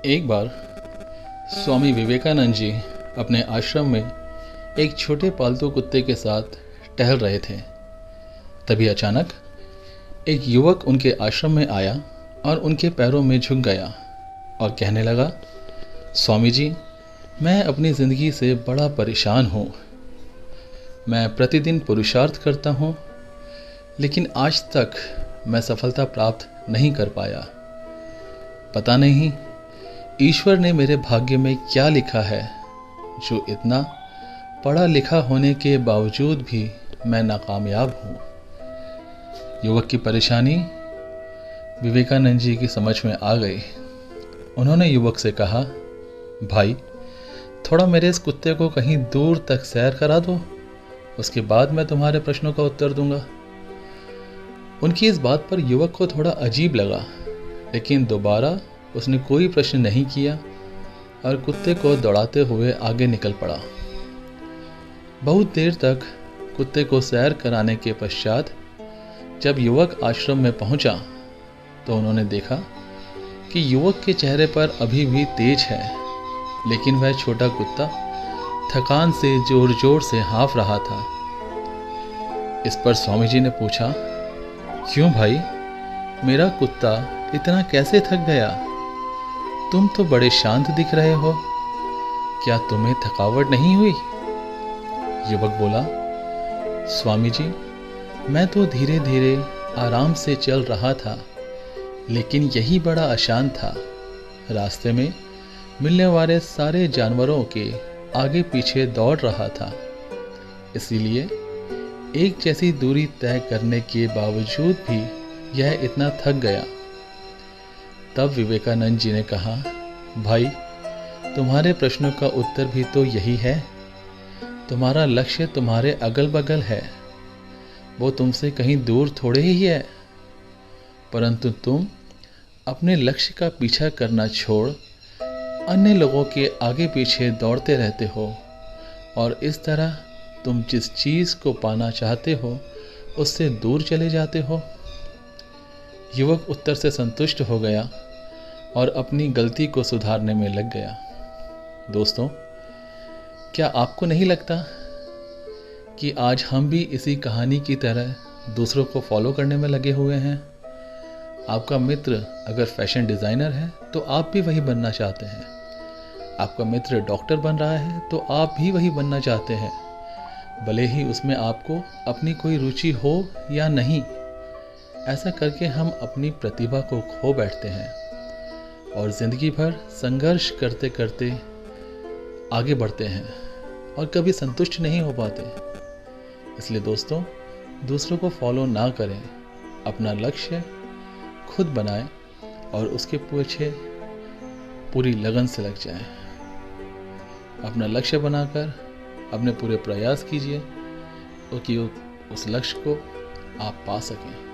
एक बार स्वामी विवेकानंद जी अपने आश्रम में एक छोटे पालतू कुत्ते के साथ टहल रहे थे। तभी अचानक एक युवक उनके आश्रम में आया और उनके पैरों में झुक गया और कहने लगा, स्वामी जी, मैं अपनी ज़िंदगी से बड़ा परेशान हूँ। मैं प्रतिदिन पुरुषार्थ करता हूँ, लेकिन आज तक मैं सफलता प्राप्त नहीं कर पाया। पता नहीं ईश्वर ने मेरे भाग्य में क्या लिखा है, जो इतना पढ़ा लिखा होने के बावजूद भी मैं नाकामयाब हूँ। युवक की परेशानी विवेकानंद जी की समझ में आ गई। उन्होंने युवक से कहा, भाई, थोड़ा मेरे इस कुत्ते को कहीं दूर तक सैर करा दो, उसके बाद मैं तुम्हारे प्रश्नों का उत्तर दूंगा। उनकी इस बात पर युवक को थोड़ा अजीब लगा, लेकिन दोबारा उसने कोई प्रश्न नहीं किया और कुत्ते को दौड़ाते हुए आगे निकल पड़ा। बहुत देर तक कुत्ते को सैर कराने के पश्चात जब युवक आश्रम में पहुंचा तो उन्होंने देखा कि युवक के चेहरे पर अभी भी तेज है, लेकिन वह छोटा कुत्ता थकान से जोर जोर से हाँफ रहा था। इस पर स्वामी जी ने पूछा, क्यों भाई, मेरा कुत्ता इतना कैसे थक गया? तुम तो बड़े शांत दिख रहे हो, क्या तुम्हें थकावट नहीं हुई? युवक बोला, स्वामी जी, मैं तो धीरे धीरे आराम से चल रहा था, लेकिन यही बड़ा अशांत था। रास्ते में मिलने वाले सारे जानवरों के आगे पीछे दौड़ रहा था, इसीलिए एक जैसी दूरी तय करने के बावजूद भी यह इतना थक गया। तब विवेकानंद जी ने कहा, भाई, तुम्हारे प्रश्नों का उत्तर भी तो यही है। तुम्हारा लक्ष्य तुम्हारे अगल बगल है, वो तुमसे कहीं दूर थोड़े ही है, परंतु तुम अपने लक्ष्य का पीछा करना छोड़ अन्य लोगों के आगे पीछे दौड़ते रहते हो और इस तरह तुम जिस चीज़ को पाना चाहते हो उससे दूर चले जाते हो। युवक उत्तर से संतुष्ट हो गया और अपनी गलती को सुधारने में लग गया। दोस्तों, क्या आपको नहीं लगता कि आज हम भी इसी कहानी की तरह दूसरों को फॉलो करने में लगे हुए हैं? आपका मित्र अगर फैशन डिज़ाइनर है तो आप भी वही बनना चाहते हैं। आपका मित्र डॉक्टर बन रहा है तो आप भी वही बनना चाहते हैं, भले ही उसमें आपको अपनी कोई रुचि हो या नहीं। ऐसा करके हम अपनी प्रतिभा को खो बैठते हैं और ज़िंदगी भर संघर्ष करते करते आगे बढ़ते हैं और कभी संतुष्ट नहीं हो पाते। इसलिए दोस्तों, दूसरों को फॉलो ना करें, अपना लक्ष्य खुद बनाएं और उसके पीछे पूरी लगन से लग जाएं। अपना लक्ष्य बनाकर अपने पूरे प्रयास कीजिए कि उस लक्ष्य को आप पा सकें।